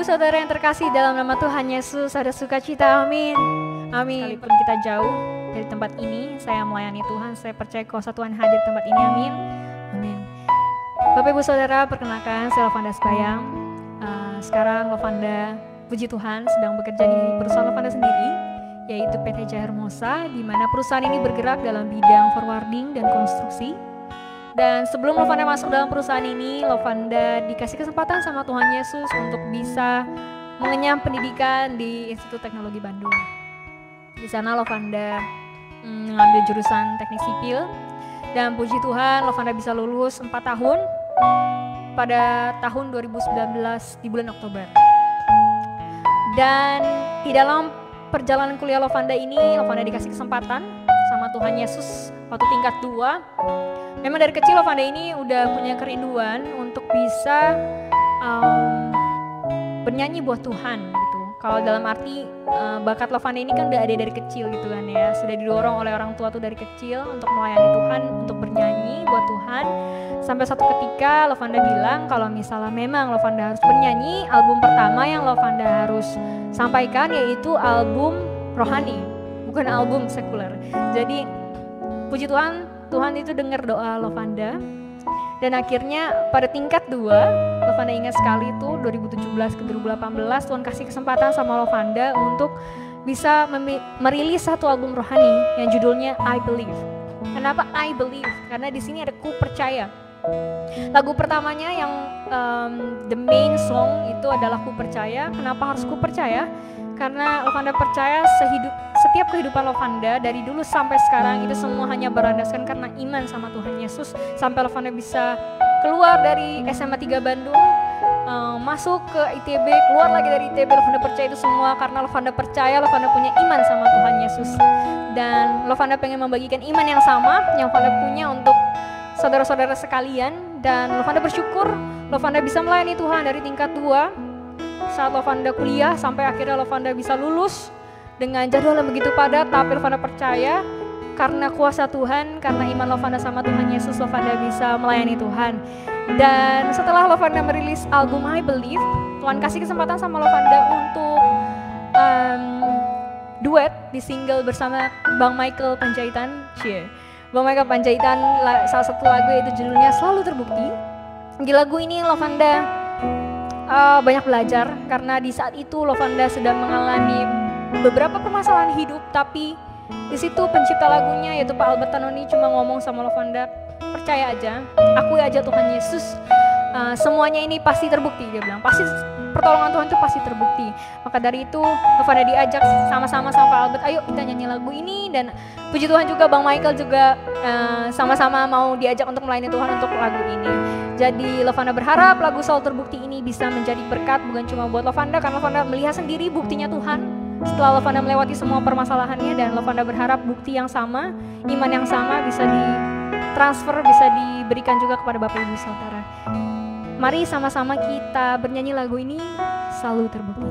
Ibu saudara yang terkasih dalam nama Tuhan Yesus, ada sukacita, amin. Amin. Sekalipun kita jauh dari tempat ini, saya melayani Tuhan, saya percaya kuasa Tuhan hadir di tempat ini, amin. Amin. Bapak Ibu saudara, perkenalkan saya Lovanda Sebayang. Sekarang Lovanda, puji Tuhan, sedang bekerja di perusahaan Lovanda sendiri, yaitu PT Jaya Hermosa, di mana perusahaan ini bergerak dalam bidang forwarding dan konstruksi. Dan sebelum Lovanda masuk dalam perusahaan ini, Lovanda dikasih kesempatan sama Tuhan Yesus untuk bisa mengenyam pendidikan di Institut Teknologi Bandung. Di sana Lovanda mengambil jurusan teknik sipil, dan puji Tuhan Lovanda bisa lulus 4 tahun pada tahun 2019 di bulan Oktober. Dan di dalam perjalanan kuliah Lovanda ini, Lovanda dikasih kesempatan sama Tuhan Yesus waktu tingkat 2. Memang dari kecil Lovanda ini udah punya kerinduan untuk bisa bernyanyi buat Tuhan gitu. Kalau dalam arti bakat Lovanda ini kan udah ada dari kecil gitu kan ya. Sudah didorong oleh orang tua tuh dari kecil untuk melayani Tuhan, untuk bernyanyi buat Tuhan. Sampai satu ketika Lovanda bilang kalau misalnya memang Lovanda harus bernyanyi, album pertama yang Lovanda harus sampaikan yaitu album rohani, bukan album sekuler. Jadi puji Tuhan, Tuhan itu dengar doa Lovanda. Dan akhirnya pada tingkat 2, Lovanda ingat sekali itu 2017 ke 2018 Tuhan kasih kesempatan sama Lovanda untuk bisa merilis satu album rohani yang judulnya I Believe. Kenapa I Believe? Karena di sini ada ku percaya. Lagu pertamanya yang the main song itu adalah ku percaya. Kenapa harus ku percaya? Karena Lovanda percaya setiap kehidupan Lovanda dari dulu sampai sekarang itu semua hanya berlandaskan karena iman sama Tuhan Yesus. Sampai Lovanda bisa keluar dari SMA 3 Bandung, masuk ke ITB, keluar lagi dari ITB. Lovanda percaya itu semua karena Lovanda percaya Lovanda punya iman sama Tuhan Yesus. Dan Lovanda pengen membagikan iman yang sama yang Lovanda punya untuk saudara-saudara sekalian. Dan Lovanda bersyukur Lovanda bisa melayani Tuhan dari tingkat 2 saat Lovanda kuliah sampai akhirnya Lovanda bisa lulus dengan jadwal yang begitu padat, tapi Lovanda percaya karena kuasa Tuhan, karena iman Lovanda sama Tuhan Yesus, Lovanda bisa melayani Tuhan. Dan setelah Lovanda merilis album I Believe, Tuhan kasih kesempatan sama Lovanda untuk duet di single bersama Bang Michael Panjaitan. Bang Michael Panjaitan, salah satu lagu yaitu judulnya Selalu Terbukti. Di lagu ini Lovanda banyak belajar karena di saat itu Lovanda sedang mengalami beberapa permasalahan hidup, tapi di situ pencipta lagunya yaitu Pak Albert Tanoni cuma ngomong sama Lovanda, percaya aja, akui aja Tuhan Yesus, semuanya ini pasti terbukti. Dia bilang pasti pertolongan Tuhan itu pasti terbukti. Maka dari itu Lovanda diajak sama-sama sama Pak Albert, ayo kita nyanyi lagu ini. Dan puji Tuhan juga Bang Michael juga sama-sama mau diajak untuk melayani Tuhan untuk lagu ini. Jadi Lovanda berharap lagu Selalu Terbukti ini bisa menjadi berkat bukan cuma buat Lovanda, karena Lovanda melihat sendiri buktinya Tuhan setelah Lovanda melewati semua permasalahannya. Dan Lovanda berharap bukti yang sama, iman yang sama bisa ditransfer, bisa diberikan juga kepada Bapak Ibu Saudara. Mari sama-sama kita bernyanyi lagu ini, Selalu Terbukti.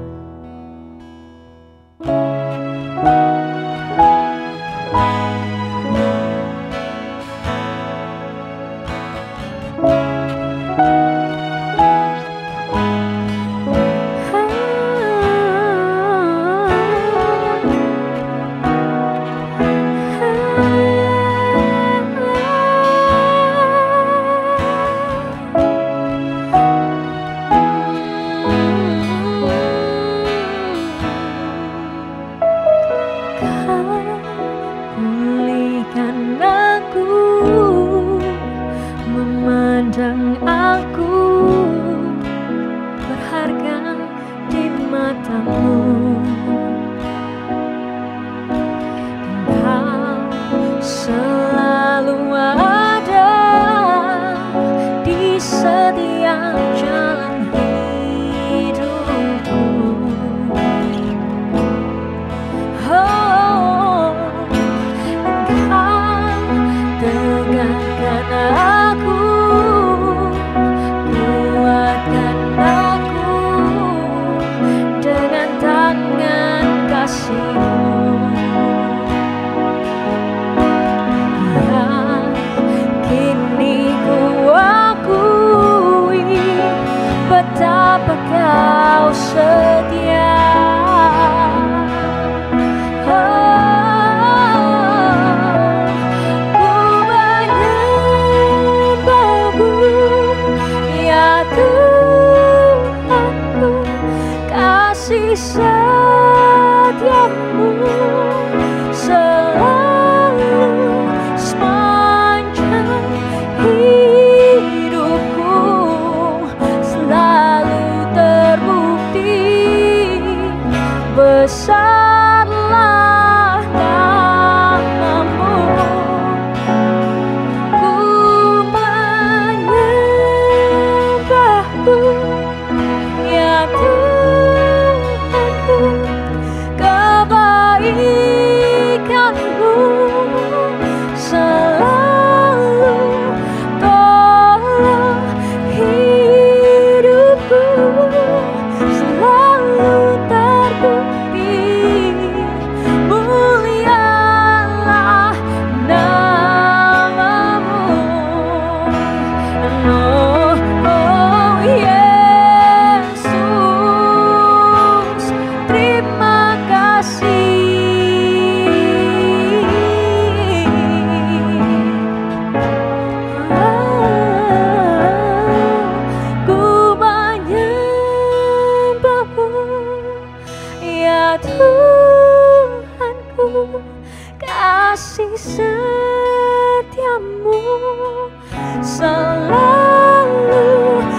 Betapa kau kasih setiamu selalu sepanjang hidupku, selalu terbukti besarlah namamu. Ku menyembahmu ya Tuhanku, kebaikanmu selalu tolong hidupku, selalu terbukti mulialah namamu. Oh, oh Yesus, terima kasih. Ku menyembahmu ya Tuhanku, kasih setiamu selalu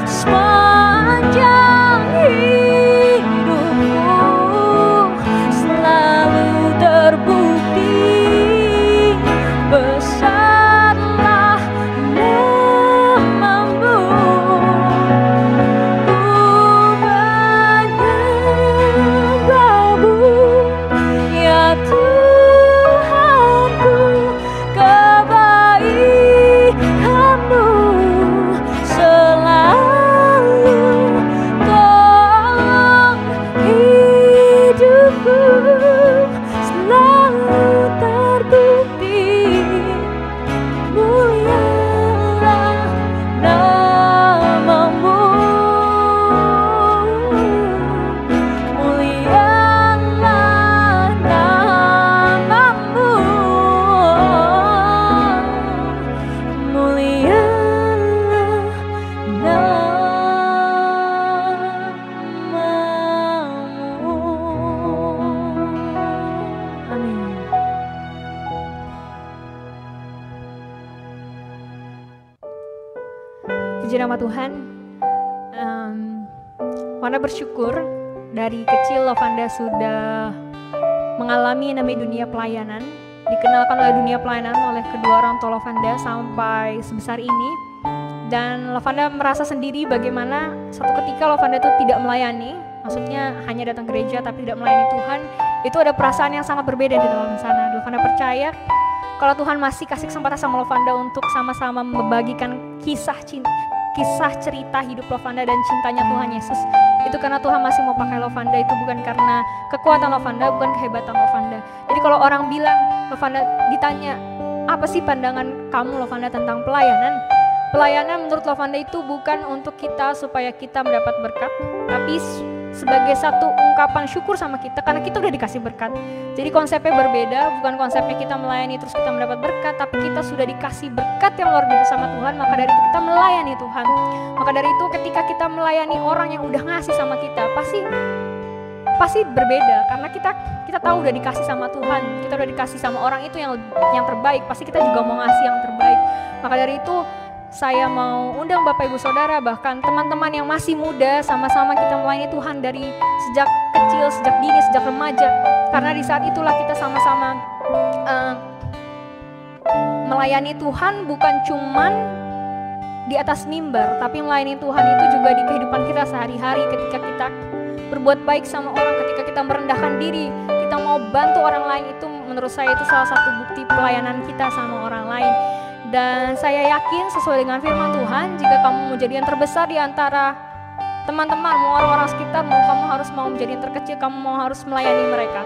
sepanjang hidupku, selalu terbukti besarlah namamu. Ku menyembahmu ya Tuhanku, kebaikanmu selalu tolong hidupku, selalu terbukti mulialah namamu, mulialah namamu, mulialah namamu. Amin. Puji nama Tuhan. Wanda bersyukur dari kecil Lovanda sudah mengalami namanya dunia pelayanan, dikenalkan oleh dunia pelayanan oleh kedua orang tua Lovanda sampai sebesar ini. Dan Lovanda merasa sendiri bagaimana satu ketika Lovanda itu tidak melayani, maksudnya hanya datang gereja tapi tidak melayani Tuhan. Itu ada perasaan yang sangat berbeda di dalam sana. Lovanda percaya kalau Tuhan masih kasih kesempatan sama Lovanda untuk sama-sama membagikan kisah cerita hidup Lovanda dan cintanya Tuhan Yesus, itu karena Tuhan masih mau pakai Lovanda. Itu bukan karena kekuatan Lovanda, bukan kehebatan Lovanda. Jadi kalau orang bilang, Lovanda ditanya, apa sih pandangan kamu Lovanda tentang pelayanan? Pelayanan menurut Lovanda itu bukan untuk kita supaya kita mendapat berkat, tapi sebagai satu ungkapan syukur sama kita karena kita udah dikasih berkat. Jadi konsepnya berbeda, bukan konsepnya kita melayani terus kita mendapat berkat, tapi kita sudah dikasih berkat yang luar biasa sama Tuhan, maka dari itu kita melayani Tuhan. Maka dari itu ketika kita melayani orang yang udah ngasih sama kita, pasti berbeda karena kita tahu udah dikasih sama Tuhan, kita udah dikasih sama orang itu yang terbaik, pasti kita juga mau ngasih yang terbaik. Maka dari itu saya mau undang Bapak Ibu Saudara, bahkan teman-teman yang masih muda, sama-sama kita melayani Tuhan dari sejak kecil, sejak dini, sejak remaja. Karena di saat itulah kita sama-sama melayani Tuhan bukan cuman di atas mimbar, tapi melayani Tuhan itu juga di kehidupan kita sehari-hari. Ketika kita berbuat baik sama orang, ketika kita merendahkan diri, kita mau bantu orang lain, itu menurut saya itu salah satu bukti pelayanan kita sama orang lain. Dan saya yakin sesuai dengan firman Tuhan, jika kamu mau jadi yang terbesar di antara teman-teman, mau orang-orang sekitar, kamu harus mau menjadi yang terkecil, kamu harus melayani mereka.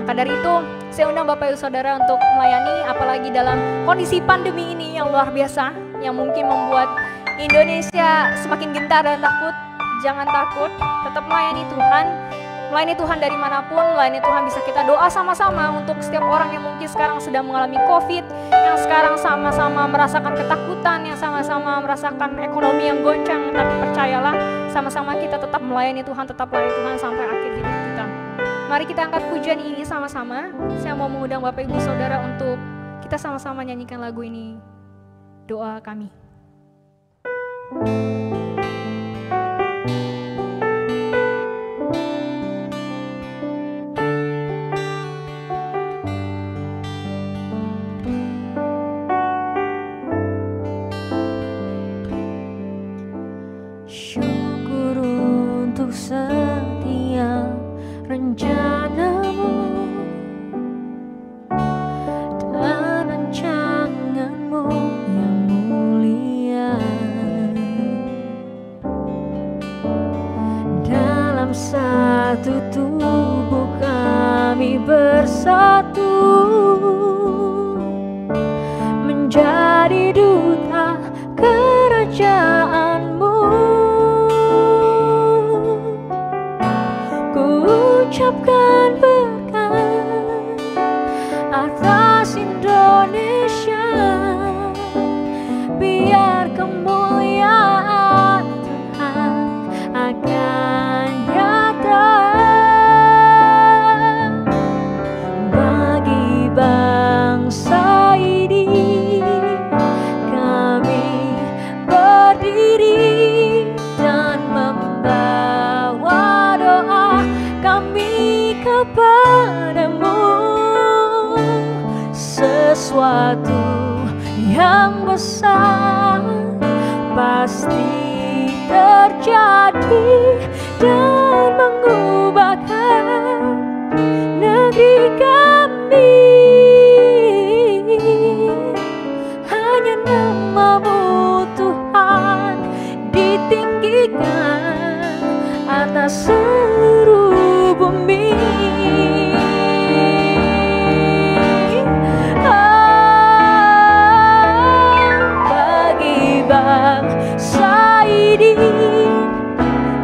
Maka dari itu, saya undang Bapak Ibu Saudara untuk melayani, apalagi dalam kondisi pandemi ini yang luar biasa, yang mungkin membuat Indonesia semakin gentar dan takut. Jangan takut, tetap melayani Tuhan. Melayani Tuhan dari manapun, melayani Tuhan bisa kita doa sama-sama untuk setiap orang yang mungkin sekarang sedang mengalami COVID, yang sekarang sama-sama merasakan ketakutan, yang sama-sama merasakan ekonomi yang goncang. Tapi percayalah, sama-sama kita tetap melayani Tuhan, tetap melayani Tuhan sampai akhir hidup. Mari kita angkat pujian ini sama-sama. Saya mau mengundang Bapak Ibu Saudara untuk kita sama-sama nyanyikan lagu ini. Doa kami. Syukur untuk setiap rencanamu dan rancanganmu yang mulia. Dalam satu tubuh kami bersatu, menjadi duta kerajaanmu. Ku ucapkan berkat atas Indonesia, biar kemuliaan Tuhan akan nyata bagi bangsa ini. Kami berdiri dan membawa doa kami kepadamu. Sesuatu yang besar pasti terjadi dan mengubahkan negeri kami. Hanya nama-Mu Tuhan ditinggikan atas seluruh bumi. Bagi bangsa ini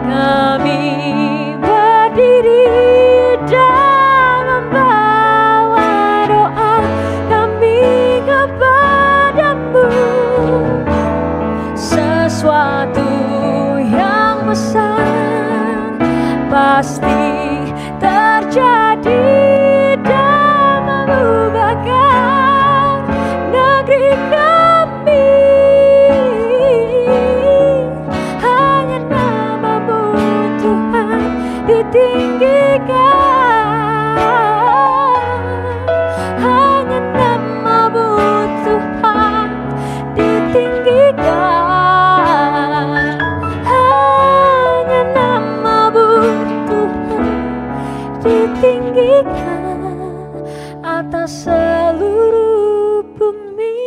kami berdiri dan membawa doa kami kepadamu. Sesuatu yang besar pasti terjadi dan mengubahkan negeri kami. Hanya nama-Mu Tuhan ditinggikan. Hanya nama-Mu Tuhan ditinggikan. Hanya nama-Mu Tuhan ditinggikan atas seluruh bumi.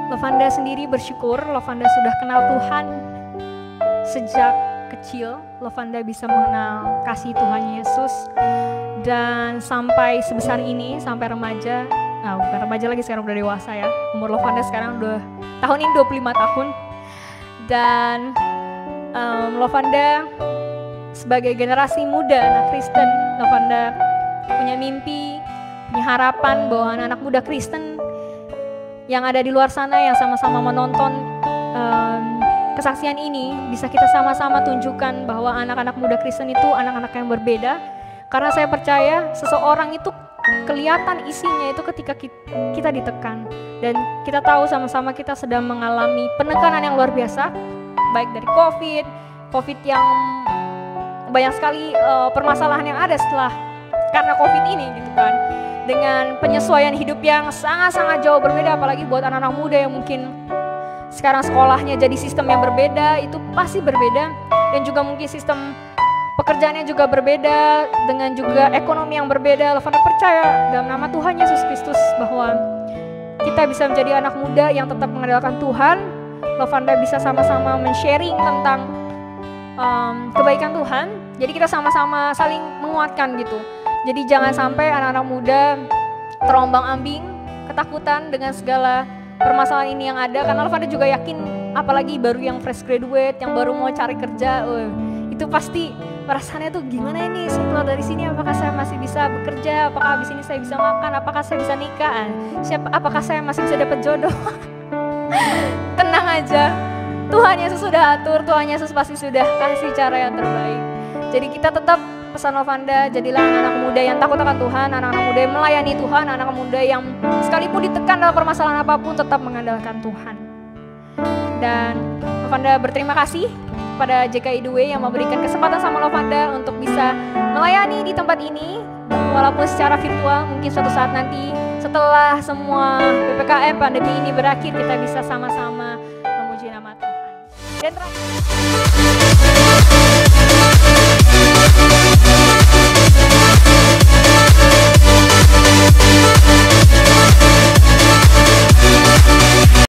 Lovanda sendiri bersyukur Lovanda sudah kenal Tuhan sejak kecil. Lovanda bisa mengenal kasih Tuhan Yesus dan sampai sebesar ini, sampai remaja. Nah, bukan remaja lagi, sekarang udah dewasa ya. Umur Lovanda sekarang udah tahun ini 25 tahun. Dan Lovanda sebagai generasi muda anak Kristen, Lovanda punya mimpi, punya harapan bahwa anak-anak muda Kristen yang ada di luar sana yang sama-sama menonton kesaksian ini, bisa kita sama-sama tunjukkan bahwa anak-anak muda Kristen itu anak-anak yang berbeda. Karena saya percaya seseorang itu kelihatan isinya itu ketika kita ditekan. Dan kita tahu sama-sama kita sedang mengalami penekanan yang luar biasa, baik dari COVID yang banyak sekali permasalahan yang ada setelah karena COVID ini gitu kan. Dengan penyesuaian hidup yang sangat-sangat jauh berbeda, apalagi buat anak-anak muda yang mungkin sekarang sekolahnya jadi sistem yang berbeda, itu pasti berbeda. Dan juga mungkin sistem pekerjaannya juga berbeda, dengan juga ekonomi yang berbeda. Lovanda percaya dalam nama Tuhan Yesus Kristus bahwa kita bisa menjadi anak muda yang tetap mengandalkan Tuhan. Lovanda bisa sama-sama men-sharing tentang kebaikan Tuhan. Jadi kita sama-sama saling menguatkan gitu. Jadi jangan sampai anak-anak muda terombang-ambing, ketakutan dengan segala permasalahan ini yang ada. Karena Lovanda juga yakin, apalagi baru yang fresh graduate, yang baru mau cari kerja, itu pasti perasaannya tuh gimana ini, saya keluar dari sini apakah saya masih bisa bekerja, apakah habis ini saya bisa makan, apakah saya bisa nikah, apakah saya masih bisa dapat jodoh. Tenang aja, Tuhan Yesus sudah atur, Tuhan Yesus pasti sudah kasih cara yang terbaik. Jadi kita tetap, pesan Lovanda, jadilah anak-anak muda yang takut akan Tuhan, anak-anak muda yang melayani Tuhan, anak-anak muda yang sekalipun ditekan dalam permasalahan apapun tetap mengandalkan Tuhan. Dan Lovanda berterima kasih pada JKI The Way yang memberikan kesempatan sama Lovanda untuk bisa melayani di tempat ini, walaupun secara virtual. Mungkin suatu saat nanti setelah semua PPKM pandemi ini berakhir, kita bisa sama-sama memuji nama Tuhan. Dan terakhir,